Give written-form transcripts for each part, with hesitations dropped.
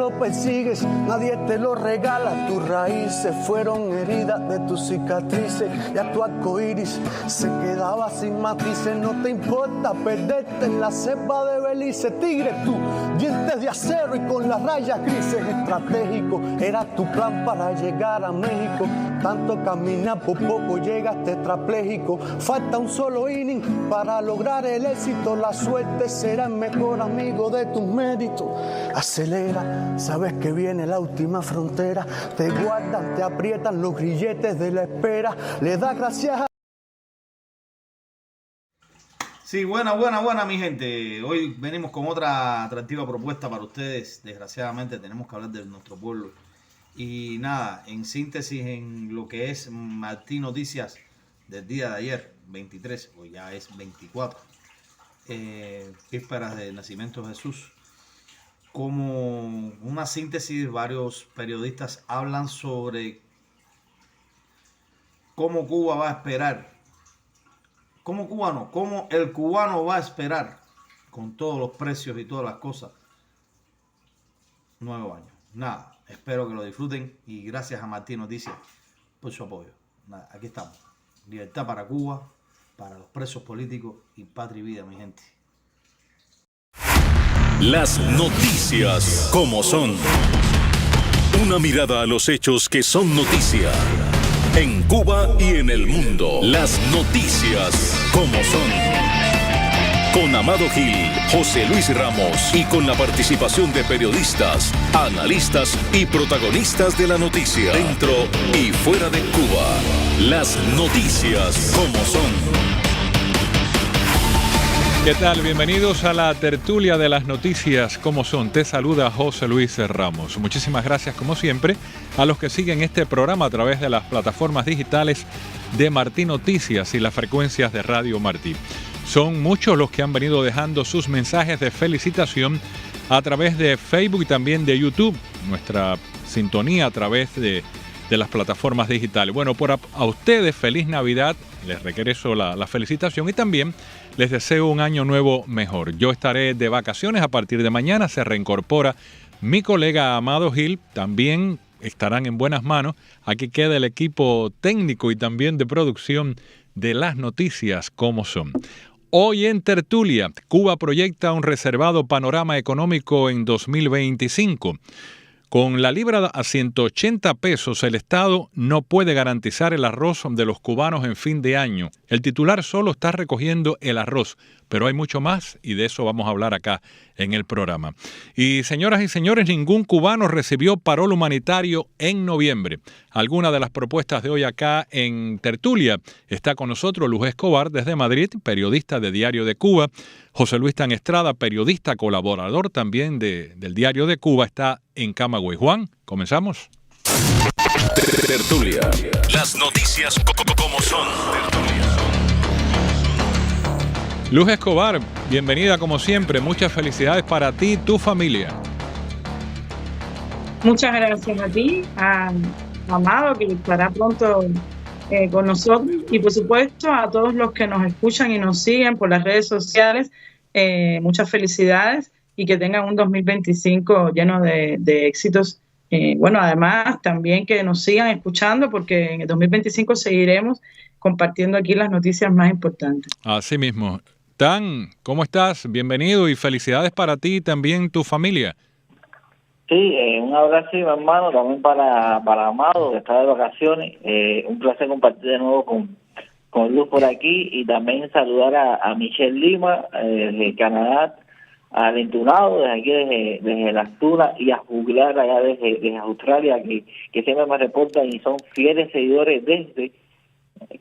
lo persigues, nadie te lo regala. Tus raíces fueron heridas de tus cicatrices, ya tu arco iris se quedaba sin matices. No te importa perderte en la cepa de Belice. Tigre, tú, dientes de acero y con las rayas grises. Estratégico era tu plan para llegar a México. Tanto caminar, por poco llegas tetrapléjico. Falta un solo inning para lograr el éxito. La suerte será el mejor amigo de tus méritos. Acelera, sabes que viene la última frontera. Te guardan, te aprietan los grilletes de la espera. Le das gracias a... Sí, buena, mi gente. Hoy venimos con otra atractiva propuesta para ustedes. Desgraciadamente tenemos que hablar de nuestro pueblo. Y nada, en síntesis, en lo que es Martín Noticias del día de ayer, 23, o ya es 24, vísperas del nacimiento de Jesús. Como una síntesis, varios periodistas hablan sobre cómo Cuba va a esperar. Cómo el cubano va a esperar con todos los precios y todas las cosas. 9 años. Nada, espero que lo disfruten y gracias a Martín Noticias por su apoyo. Nada, aquí estamos. Libertad para Cuba, para los presos políticos y patria y vida, mi gente. Las noticias como son. Una mirada a los hechos que son noticia. En Cuba y en el mundo. Las noticias como son. Con Amado Gil, José Luis Ramos y con la participación de periodistas, analistas y protagonistas de la noticia. Dentro y fuera de Cuba. Las noticias como son. ¿Qué tal? Bienvenidos a la tertulia de las noticias como son. Te saluda José Luis Ramos. Muchísimas gracias como siempre a los que siguen este programa a través de las plataformas digitales de Martín Noticias y las frecuencias de Radio Martí. Son muchos los que han venido dejando sus mensajes de felicitación a través de Facebook y también de YouTube. Nuestra sintonía a través de las plataformas digitales. Bueno, a ustedes feliz Navidad, les regreso la felicitación y también les deseo un año nuevo mejor. Yo estaré de vacaciones a partir de mañana, se reincorpora mi colega Amado Gil, también estarán en buenas manos. Aquí queda el equipo técnico y también de producción de las noticias como son. Hoy en tertulia, Cuba proyecta un reservado panorama económico en 2025. Con la libra a 180 pesos, el Estado no puede garantizar el arroz de los cubanos en fin de año. El titular solo está recogiendo el arroz, pero hay mucho más y de eso vamos a hablar acá en el programa. Y señoras y señores, ningún cubano recibió parol humanitario en noviembre. Alguna de las propuestas de hoy acá en tertulia. Está con nosotros Luz Escobar desde Madrid, periodista de Diario de Cuba. José Luis Tan Estrada, periodista colaborador también del Diario de Cuba, está en Camagüey. Juan, ¿comenzamos? Tertulia. Las noticias como son. Luz Escobar, bienvenida como siempre. Muchas felicidades para ti y tu familia. Muchas gracias a ti, a Amado, que estará pronto con nosotros, y por supuesto a todos los que nos escuchan y nos siguen por las redes sociales. Muchas felicidades y que tengan un 2025 lleno de éxitos. Bueno, además también que nos sigan escuchando, porque en el 2025 seguiremos compartiendo aquí las noticias más importantes. Así mismo. Tan, ¿cómo estás? Bienvenido y felicidades para ti y también tu familia. Sí, un abrazo, mi hermano, también para Amado, que está de vacaciones. Un placer compartir de nuevo con Luz por aquí, y también saludar a Michelle Lima, desde Canadá, al Entunado, desde aquí, desde Las Tunas, y a Juglar allá desde Australia, que siempre me reportan y son fieles seguidores desde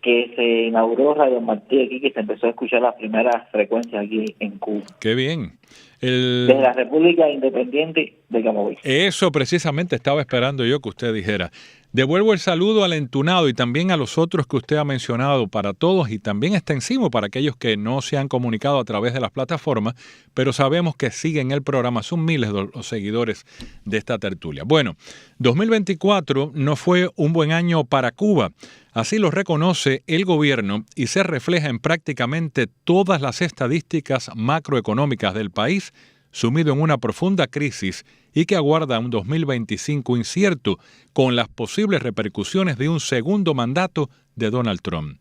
que se inauguró Radio Martí aquí, que se empezó a escuchar las primeras frecuencias aquí en Cuba. ¡Qué bien! Desde la República Independiente de Camagüey. Eso precisamente estaba esperando yo que usted dijera. Devuelvo el saludo al Entunado y también a los otros que usted ha mencionado, para todos, y también extensivo para aquellos que no se han comunicado a través de las plataformas, pero sabemos que siguen el programa. Son miles de los seguidores de esta tertulia. Bueno, 2024 no fue un buen año para Cuba. Así lo reconoce el gobierno y se refleja en prácticamente todas las estadísticas macroeconómicas del país, sumido en una profunda crisis y que aguarda un 2025 incierto con las posibles repercusiones de un segundo mandato de Donald Trump.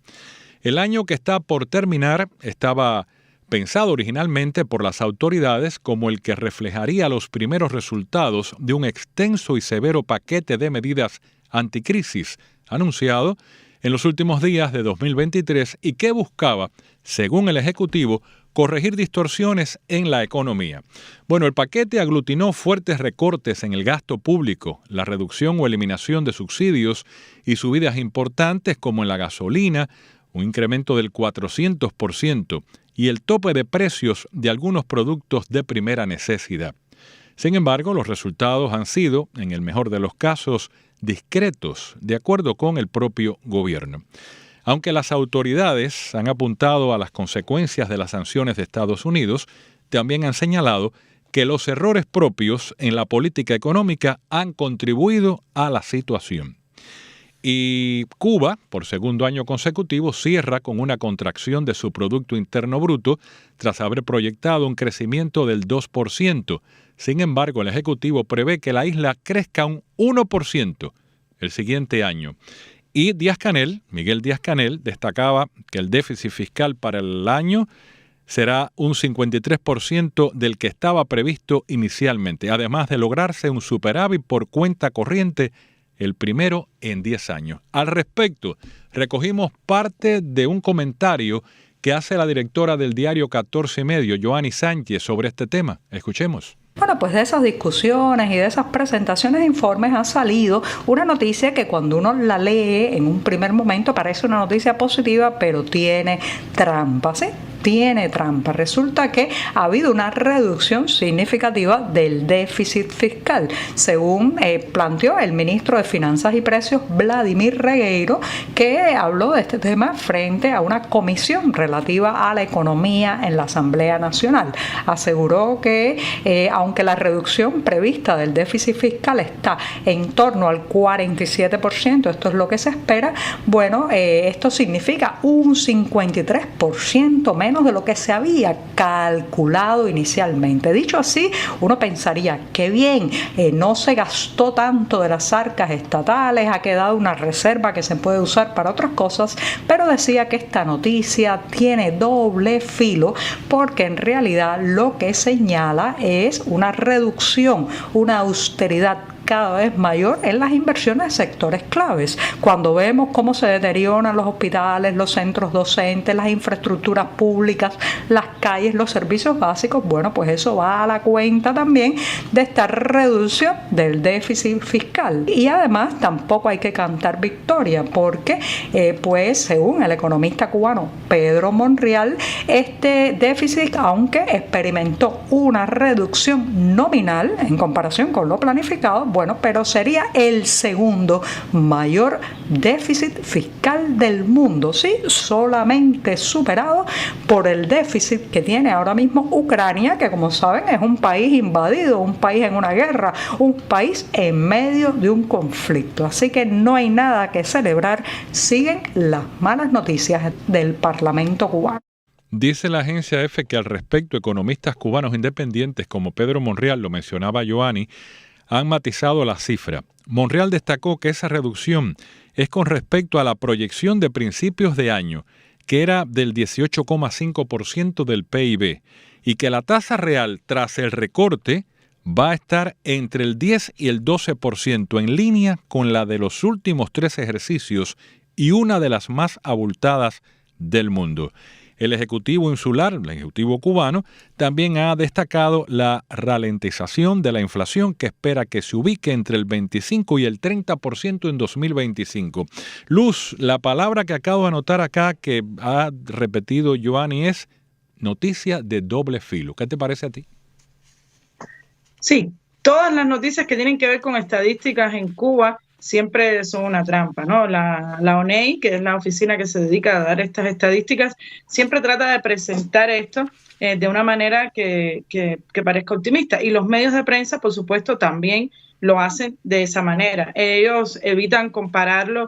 El año que está por terminar estaba pensado originalmente por las autoridades como el que reflejaría los primeros resultados de un extenso y severo paquete de medidas anticrisis anunciado en los últimos días de 2023 y que buscaba, según el Ejecutivo, corregir distorsiones en la economía. Bueno, el paquete aglutinó fuertes recortes en el gasto público, la reducción o eliminación de subsidios y subidas importantes como en la gasolina, un incremento del 400% y el tope de precios de algunos productos de primera necesidad. Sin embargo, los resultados han sido, en el mejor de los casos, discretos, de acuerdo con el propio gobierno. Aunque las autoridades han apuntado a las consecuencias de las sanciones de Estados Unidos, también han señalado que los errores propios en la política económica han contribuido a la situación. Y Cuba, por segundo año consecutivo, cierra con una contracción de su Producto Interno Bruto tras haber proyectado un crecimiento del 2%. Sin embargo, el Ejecutivo prevé que la isla crezca un 1% el siguiente año. Y Miguel Díaz-Canel, destacaba que el déficit fiscal para el año será un 53% del que estaba previsto inicialmente, además de lograrse un superávit por cuenta corriente, el primero en 10 años. Al respecto, recogimos parte de un comentario que hace la directora del diario 14 Medio, Joanny Sánchez, sobre este tema. Escuchemos. Bueno, pues de esas discusiones y de esas presentaciones de informes ha salido una noticia que cuando uno la lee en un primer momento parece una noticia positiva, pero tiene trampa, ¿sí? Tiene trampa. Resulta que ha habido una reducción significativa del déficit fiscal, según planteó el ministro de Finanzas y Precios, Vladimir Regueiro, que habló de este tema frente a una comisión relativa a la economía en la Asamblea Nacional. Aseguró que aunque la reducción prevista del déficit fiscal está en torno al 47%, esto es lo que se espera, bueno, esto significa un 53% menos de lo que se había calculado inicialmente. Dicho así, uno pensaría que bien, no se gastó tanto de las arcas estatales, ha quedado una reserva que se puede usar para otras cosas, pero decía que esta noticia tiene doble filo porque en realidad lo que señala es una reducción, una austeridad cada vez mayor en las inversiones de sectores claves. Cuando vemos cómo se deterioran los hospitales, los centros docentes, las infraestructuras públicas, las calles, los servicios básicos, bueno, pues eso va a la cuenta también de esta reducción del déficit fiscal. Y además tampoco hay que cantar victoria porque, pues según el economista cubano Pedro Monreal, este déficit, aunque experimentó una reducción nominal en comparación con lo planificado, bueno, pero sería el segundo mayor déficit fiscal del mundo, ¿sí? Solamente superado por el déficit que tiene ahora mismo Ucrania, que como saben es un país invadido, un país en una guerra, un país en medio de un conflicto. Así que no hay nada que celebrar, siguen las malas noticias del Parlamento cubano. Dice la agencia EFE que al respecto economistas cubanos independientes como Pedro Monreal, lo mencionaba Joanny, han matizado la cifra. Monreal destacó que esa reducción es con respecto a la proyección de principios de año, que era del 18,5% del PIB, y que la tasa real tras el recorte va a estar entre el 10 y el 12%, en línea con la de los últimos 3 ejercicios y una de las más abultadas del mundo. El Ejecutivo insular, el Ejecutivo cubano, también ha destacado la ralentización de la inflación que espera que se ubique entre el 25 y el 30% en 2025. Luz, la palabra que acabo de anotar acá que ha repetido Joanny es noticia de doble filo. ¿Qué te parece a ti? Sí, todas las noticias que tienen que ver con estadísticas en Cuba siempre son una trampa, ¿no? La ONEI, que es la oficina que se dedica a dar estas estadísticas, siempre trata de presentar esto de una manera que parezca optimista. Y los medios de prensa, por supuesto, también lo hacen de esa manera. Ellos evitan compararlo,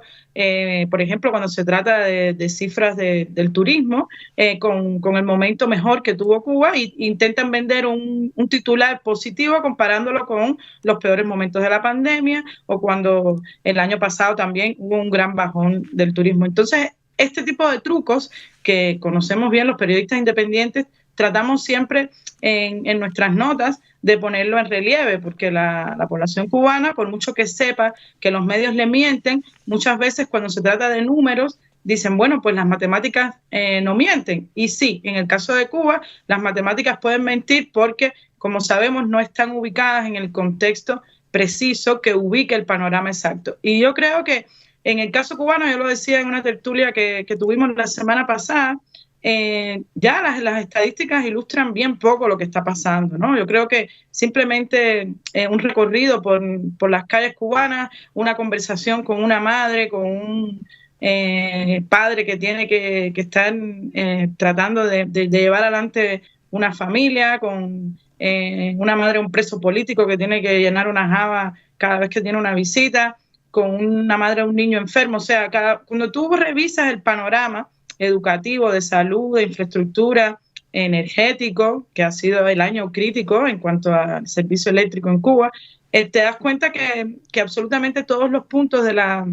por ejemplo, cuando se trata de cifras del turismo, con el momento mejor que tuvo Cuba, e intentan vender un titular positivo comparándolo con los peores momentos de la pandemia, o cuando el año pasado también hubo un gran bajón del turismo. Entonces, este tipo de trucos que conocemos bien los periodistas independientes, tratamos siempre en nuestras notas de ponerlo en relieve, porque la población cubana, por mucho que sepa que los medios le mienten, muchas veces cuando se trata de números, dicen, bueno, pues las matemáticas no mienten. Y sí, en el caso de Cuba, las matemáticas pueden mentir porque, como sabemos, no están ubicadas en el contexto preciso que ubique el panorama exacto. Y yo creo que en el caso cubano, yo lo decía en una tertulia que tuvimos la semana pasada, ya las estadísticas ilustran bien poco lo que está pasando, ¿no? Yo creo que simplemente un recorrido por las calles cubanas, una conversación con una madre, con un padre que tiene que estar tratando de llevar adelante una familia, con una madre, un preso político que tiene que llenar una java cada vez que tiene una visita, con una madre, un niño enfermo. O sea, cuando tú revisas el panorama educativo, de salud, de infraestructura, energético, que ha sido el año crítico en cuanto al servicio eléctrico en Cuba, te das cuenta que absolutamente todos los puntos de la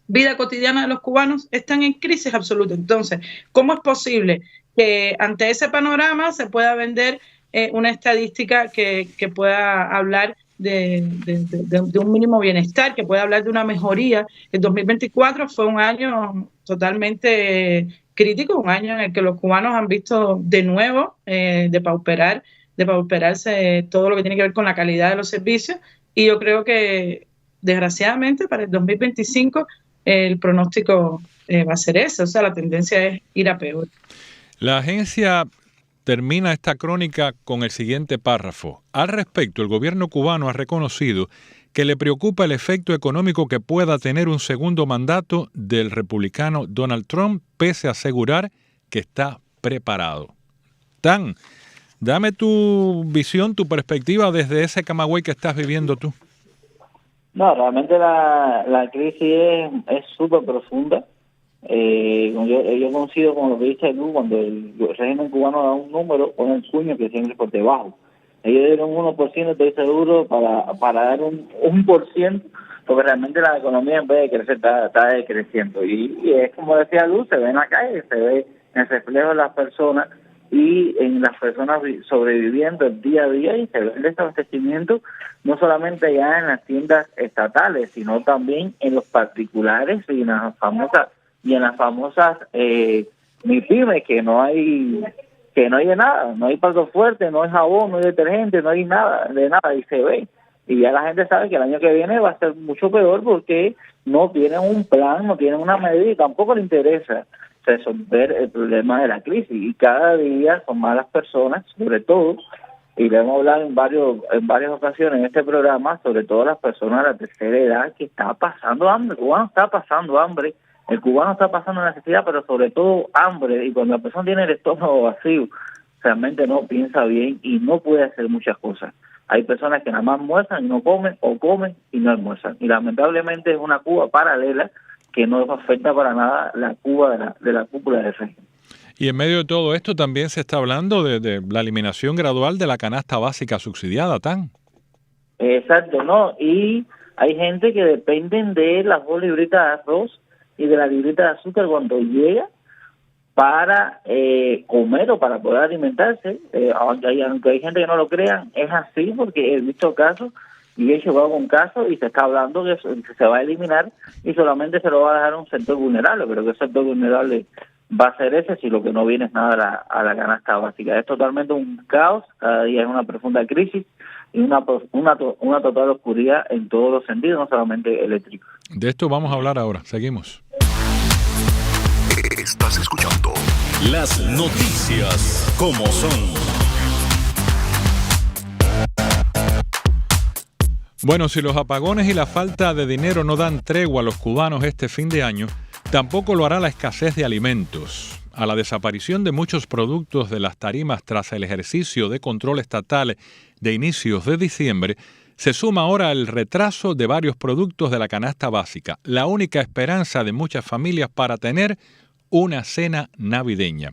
vida cotidiana de los cubanos están en crisis absoluta. Entonces, ¿cómo es posible que ante ese panorama se pueda vender una estadística que pueda hablar de un mínimo bienestar, que pueda hablar de una mejoría? El 2024 fue un año totalmente crítico, un año en el que los cubanos han visto de nuevo depauperarse todo lo que tiene que ver con la calidad de los servicios, y yo creo que desgraciadamente para el 2025 el pronóstico va a ser ese, o sea, la tendencia es ir a peor. La agencia termina esta crónica con el siguiente párrafo. Al respecto, el gobierno cubano ha reconocido que le preocupa el efecto económico que pueda tener un segundo mandato del republicano Donald Trump, pese a asegurar que está preparado. Tan, dame tu visión, tu perspectiva desde ese Camagüey que estás viviendo tú. No, realmente la crisis es súper profunda. Yo coincido con lo que dice tú, cuando el régimen cubano da un número, pone el puño que siempre por debajo. Ellos dieron 1%, estoy seguro, para dar un 1%, porque realmente la economía en vez de crecer está decreciendo. Y es como decía Luz, se ve en la calle, se ve en el reflejo de las personas y en las personas sobreviviendo el día a día, y se ve el desabastecimiento no solamente ya en las tiendas estatales, sino también en los particulares y en las famosas MIPYMES, que no hay de nada, no hay plato fuerte, no hay jabón, no hay detergente, no hay nada, y se ve. Y ya la gente sabe que el año que viene va a ser mucho peor porque no tienen un plan, no tienen una medida y tampoco les interesa resolver el problema de la crisis. Y cada día son más las personas, sobre todo, y le hemos hablado en varias ocasiones en este programa, sobre todo las personas de la tercera edad que está pasando hambre. El cubano está pasando hambre, el cubano está pasando necesidad, pero sobre todo hambre. Y cuando la persona tiene el estómago vacío, realmente no piensa bien y no puede hacer muchas cosas. Hay personas que nada más almuerzan y no comen, o comen y no almuerzan. Y lamentablemente es una Cuba paralela que no afecta para nada la Cuba de la cúpula del régimen. Y en medio de todo esto también se está hablando de la eliminación gradual de la canasta básica subsidiada, Tan. Exacto, ¿no? Y hay gente que dependen de las 2 libritas de arroz y de la libreta de azúcar cuando llega para comer o para poder alimentarse. Aunque hay gente que no lo crean, es así, porque he visto casos y he llevado un caso y se está hablando que se va a eliminar y solamente se lo va a dejar a un sector vulnerable, pero que el sector vulnerable va a ser ese si lo que no viene es nada a la canasta básica. Es totalmente un caos, cada día es una profunda crisis y una total oscuridad en todos los sentidos, no solamente eléctrico. De esto vamos a hablar ahora, seguimos. Estás escuchando las noticias como son. Bueno, si los apagones y la falta de dinero no dan tregua a los cubanos este fin de año, Tampoco lo hará la escasez de alimentos. A la desaparición de muchos productos de las tarimas tras el ejercicio de control estatal de inicios de diciembre, se suma ahora el retraso de varios productos de la canasta básica, la única esperanza de muchas familias para tener una cena navideña.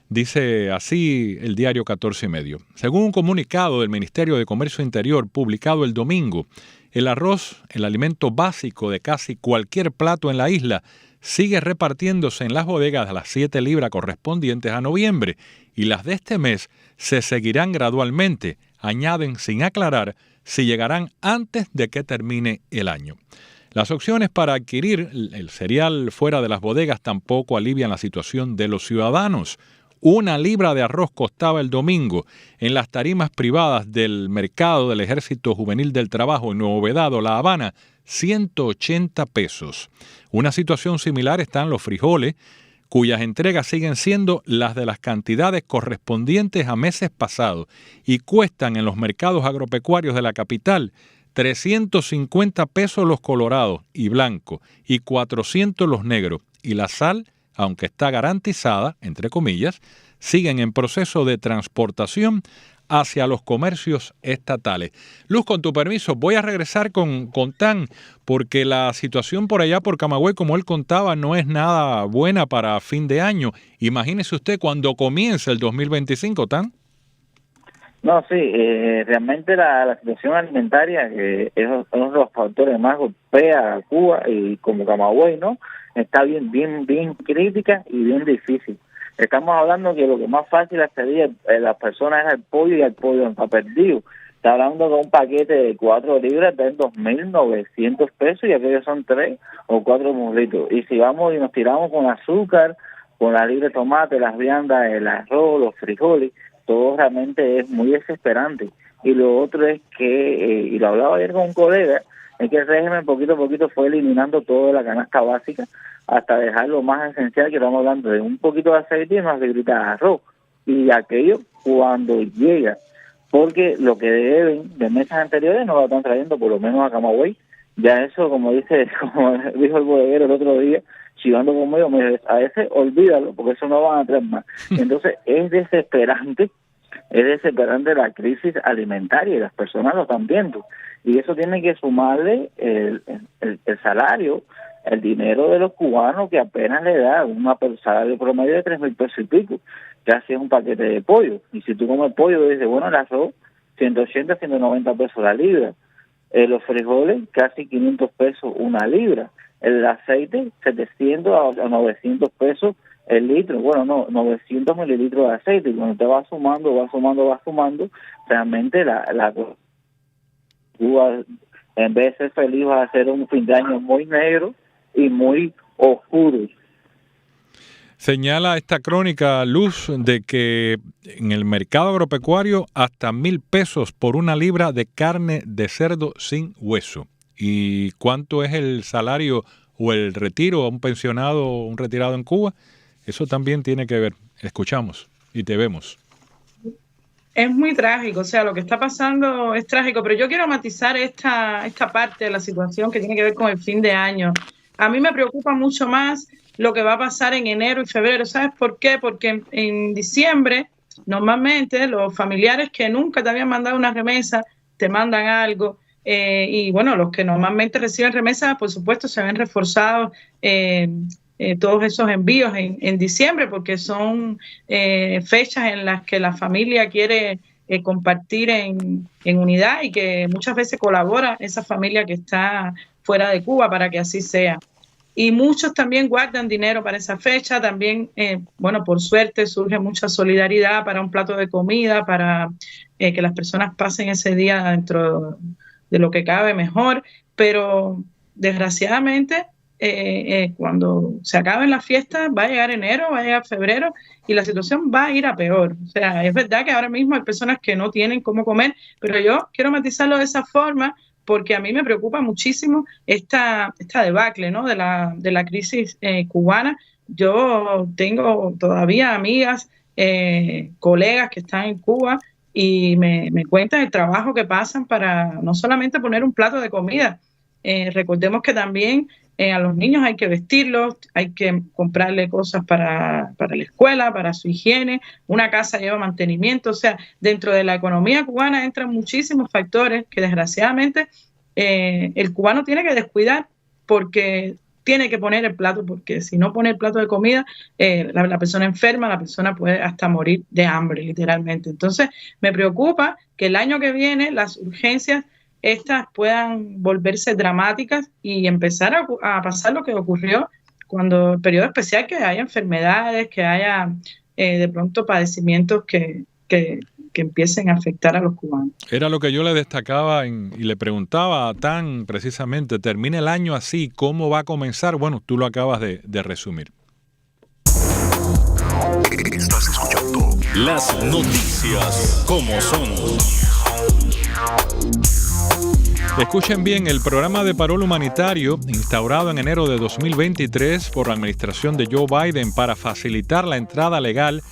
Dice así el diario 14 y medio. Según un comunicado del Ministerio de Comercio Interior publicado el domingo, el arroz, el alimento básico de casi cualquier plato en la isla, sigue repartiéndose en las bodegas a las 7 libras correspondientes a noviembre y las de este mes se seguirán gradualmente, añaden sin aclarar si llegarán antes de que termine el año. Las opciones para adquirir el cereal fuera de las bodegas tampoco alivian la situación de los ciudadanos. 1 libra de arroz costaba el domingo en las tarimas privadas del mercado del Ejército Juvenil del Trabajo en Nuevo Vedado, La Habana, 180 pesos. Una situación similar está en los frijoles, cuyas entregas siguen siendo las de las cantidades correspondientes a meses pasados y cuestan en los mercados agropecuarios de la capital 350 pesos los colorados y blancos y 400 los negros. Y la sal, aunque está garantizada, entre comillas, siguen en proceso de transportación hacia los comercios estatales. Luz, con tu permiso, voy a regresar con Tan, porque la situación por allá por Camagüey, como él contaba, no es nada buena para fin de año. Imagínese usted cuando comience el 2025, Tan. No, sí, realmente la situación alimentaria, que es uno de los factores más golpea a Cuba y como Camagüey, ¿no? Está bien crítica y bien difícil. Estamos hablando que lo que más fácil accedía a las personas es el pollo, y el pollo está perdido. Está hablando de un paquete de 4 libras de 2.900 pesos y aquellos son 3 o 4 muslitos. Y si vamos y nos tiramos con azúcar, con la libra de tomate, las viandas, el arroz, los frijoles, todo realmente es muy desesperante. Y lo otro es que, y lo hablaba ayer con un colega, es que el régimen poquito a poquito fue eliminando toda la canasta básica hasta dejar lo más esencial, que estamos hablando de un poquito de aceite y unas libritas de arroz. Y aquello cuando llega, porque lo que deben de meses anteriores no lo están trayendo, por lo menos a Camagüey. Ya eso, como dijo el bodeguero el otro día, chivando conmigo, me dice, a ese olvídalo, porque eso no van a traer más. Entonces es desesperante la crisis alimentaria y las personas lo están viendo. Y eso tiene que sumarle el salario, el dinero de los cubanos, que apenas le da un salario promedio de 3,000 pesos y pico, que así es un paquete de pollo. Y si tú comes pollo, dices, bueno, el arroz, 180, 190 pesos la libra. Los frijoles, casi 500 pesos una libra. El aceite, 700 a 900 pesos el litro. Bueno, no, 900 mililitros de aceite. Y cuando te va sumando, realmente la Cuba, en vez de ser feliz, va a ser un fin de año muy negro y muy oscuro. Señala esta crónica, Luz, de que en el mercado agropecuario hasta 1,000 pesos por 1 libra de carne de cerdo sin hueso. ¿Y cuánto es el salario o el retiro a un pensionado o un retirado en Cuba? Eso también tiene que ver. Escuchamos y te vemos. Es muy trágico, o sea, lo que está pasando es trágico, pero yo quiero matizar esta parte de la situación que tiene que ver con el fin de año. A mí me preocupa mucho más lo que va a pasar en enero y febrero. ¿Sabes por qué? Porque en diciembre, normalmente, los familiares que nunca te habían mandado una remesa, te mandan algo. Y bueno, los que normalmente reciben remesas, por supuesto, se ven reforzados todos esos envíos en diciembre, porque son fechas en las que la familia quiere compartir en unidad y que muchas veces colabora esa familia que está fuera de Cuba para que así sea. Y muchos también guardan dinero para esa fecha. También, bueno, por suerte surge mucha solidaridad para un plato de comida, para que las personas pasen ese día dentro de lo que cabe mejor. Pero desgraciadamente, cuando se acaben las fiestas, va a llegar enero, va a llegar febrero y la situación va a ir a peor. O sea, es verdad que ahora mismo hay personas que no tienen cómo comer, pero yo quiero matizarlo de esa forma, porque a mí me preocupa muchísimo esta debacle, ¿no? de la crisis cubana. Yo tengo todavía amigas, colegas que están en Cuba y me cuentan el trabajo que pasan para no solamente poner un plato de comida. Recordemos que también a los niños hay que vestirlos, hay que comprarle cosas para la escuela, para su higiene, una casa lleva mantenimiento, o sea, dentro de la economía cubana entran muchísimos factores que desgraciadamente el cubano tiene que descuidar porque tiene que poner el plato, porque si no pone el plato de comida, la persona enferma, la persona puede hasta morir de hambre, literalmente. Entonces, me preocupa que el año que viene las urgencias estas puedan volverse dramáticas y empezar a pasar lo que ocurrió cuando el periodo especial, que haya enfermedades, que haya de pronto padecimientos que empiecen a afectar a los cubanos. Era lo que yo le destacaba y le preguntaba a Tan precisamente, termina el año así, ¿cómo va a comenzar? Bueno, tú lo acabas de resumir. Estás escuchando las noticias como son. Escuchen bien, el programa de parol humanitario instaurado en enero de 2023 por la administración de Joe Biden para facilitar la entrada legal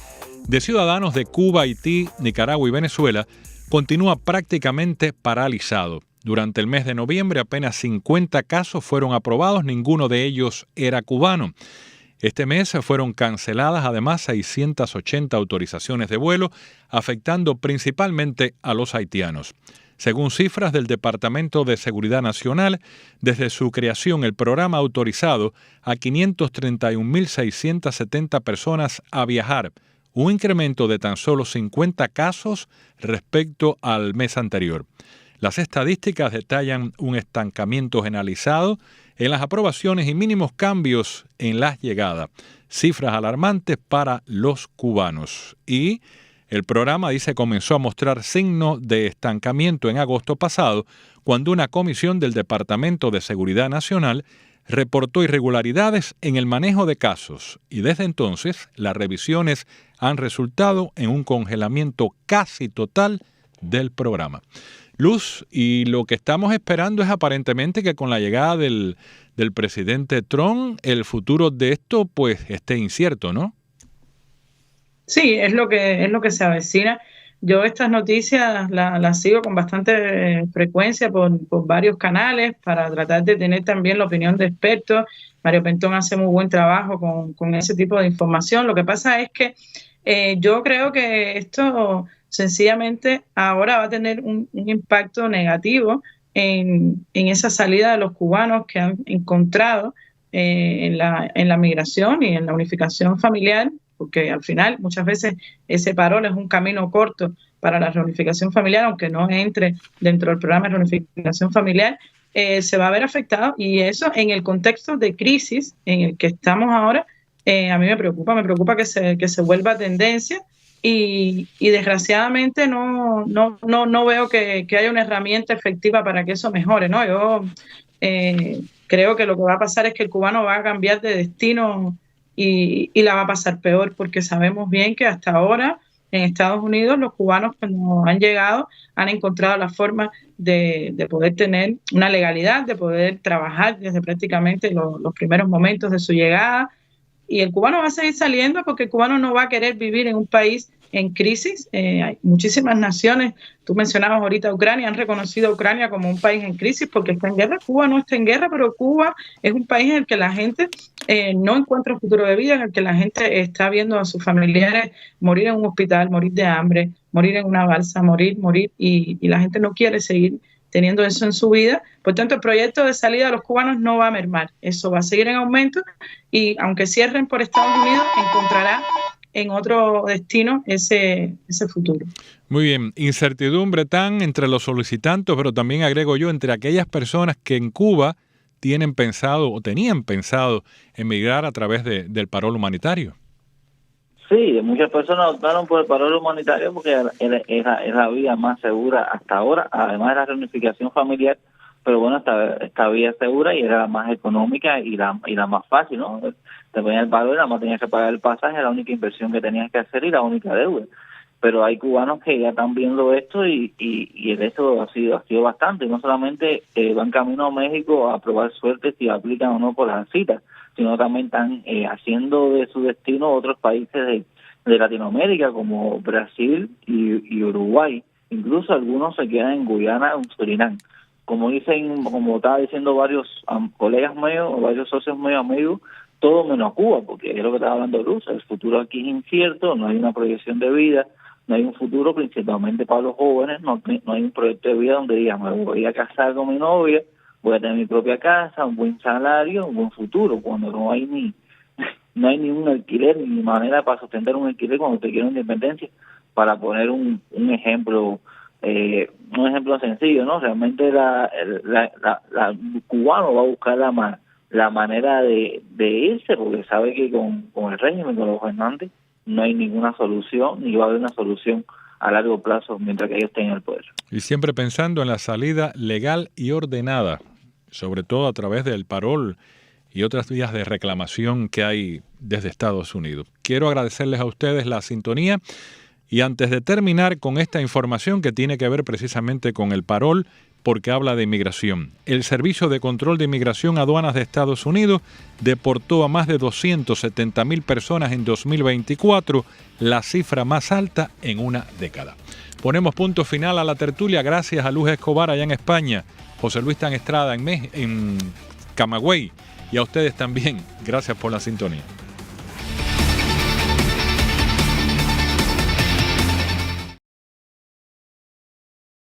de ciudadanos de Cuba, Haití, Nicaragua y Venezuela continúa prácticamente paralizado. Durante el mes de noviembre apenas 50 casos fueron aprobados, ninguno de ellos era cubano. Este mes fueron canceladas además 680 autorizaciones de vuelo, afectando principalmente a los haitianos. Según cifras del Departamento de Seguridad Nacional, desde su creación el programa ha autorizado a 531.670 personas a viajar, un incremento de tan solo 50 casos respecto al mes anterior. Las estadísticas detallan un estancamiento generalizado en las aprobaciones y mínimos cambios en las llegadas, cifras alarmantes para los cubanos. Y el programa, dice, comenzó a mostrar signos de estancamiento en agosto pasado, cuando una comisión del Departamento de Seguridad Nacional reportó irregularidades en el manejo de casos y desde entonces las revisiones han resultado en un congelamiento casi total del programa. Luz, y lo que estamos esperando es aparentemente que con la llegada del presidente Trump el futuro de esto pues esté incierto, ¿no? Sí, es lo que se avecina. Yo estas noticias las sigo con bastante frecuencia por varios canales para tratar de tener también la opinión de expertos. Mario Pentón hace muy buen trabajo con ese tipo de información. Lo que pasa es que yo creo que esto sencillamente ahora va a tener un impacto negativo en esa salida de los cubanos que han encontrado en la migración y en la unificación familiar, porque al final muchas veces ese parol es un camino corto para la reunificación familiar, aunque no entre dentro del programa de reunificación familiar, se va a ver afectado, y eso en el contexto de crisis en el que estamos ahora, a mí me preocupa que se vuelva tendencia y desgraciadamente no veo que haya una herramienta efectiva para que eso mejore, ¿no? Yo creo que lo que va a pasar es que el cubano va a cambiar de destino y la va a pasar peor, porque sabemos bien que hasta ahora en Estados Unidos los cubanos cuando han llegado han encontrado la forma de poder tener una legalidad, de poder trabajar desde prácticamente los primeros momentos de su llegada, y el cubano va a seguir saliendo porque el cubano no va a querer vivir en un país en crisis. Hay muchísimas naciones, tú mencionabas ahorita Ucrania, han reconocido a Ucrania como un país en crisis porque está en guerra. Cuba no está en guerra, pero Cuba es un país en el que la gente no encuentra un futuro de vida, en el que la gente está viendo a sus familiares morir en un hospital, morir de hambre, morir en una balsa, morir, y la gente no quiere seguir teniendo eso en su vida. Por tanto, el proyecto de salida de los cubanos no va a mermar, eso va a seguir en aumento, y aunque cierren por Estados Unidos, encontrará en otro destino ese futuro. Muy bien, incertidumbre tan entre los solicitantes, pero también agrego yo entre aquellas personas que en Cuba tienen pensado o tenían pensado emigrar a través del parol humanitario. Sí, muchas personas optaron por el parol humanitario porque es la vía más segura hasta ahora, además de la reunificación familiar, pero bueno, esta vía es segura y era la más económica y la más fácil, ¿no? Te ponías el parol y nada más tenías que pagar el pasaje, la única inversión que tenías que hacer y la única deuda. Pero hay cubanos que ya están viendo esto y el hecho ha sido bastante, y no solamente van camino a México a probar suerte si aplican o no por las citas, sino también están haciendo de su destino otros países de Latinoamérica como Brasil y Uruguay. Incluso algunos se quedan en Guyana o en Surinam. como estaba diciendo varios colegas míos, varios socios míos amigos, todo menos Cuba, porque es lo que estaba hablando Luz, el futuro aquí es incierto, no hay una proyección de vida, no hay un futuro principalmente para los jóvenes, no hay un proyecto de vida donde digan, me voy a casar con mi novia, voy a tener mi propia casa, un buen salario, un buen futuro, cuando no hay ni un alquiler, ni manera para sustentar un alquiler cuando usted quiere independencia, para poner un ejemplo sencillo, ¿no? Realmente el cubano va a buscar la manera de irse, porque sabe que con el régimen, con los gobernantes, no hay ninguna solución, ni va a haber una solución a largo plazo mientras que ellos tengan el poder. Y siempre pensando en la salida legal y ordenada, sobre todo a través del parol y otras vías de reclamación que hay desde Estados Unidos. Quiero agradecerles a ustedes la sintonía y antes de terminar con esta información que tiene que ver precisamente con el parol, porque habla de inmigración. El Servicio de Control de Inmigración Aduanas de Estados Unidos deportó a más de 270,000 personas en 2024, la cifra más alta en una década. Ponemos punto final a la tertulia gracias a Luz Escobar allá en España, José Luis Tan Estrada en Camagüey y a ustedes también. Gracias por la sintonía.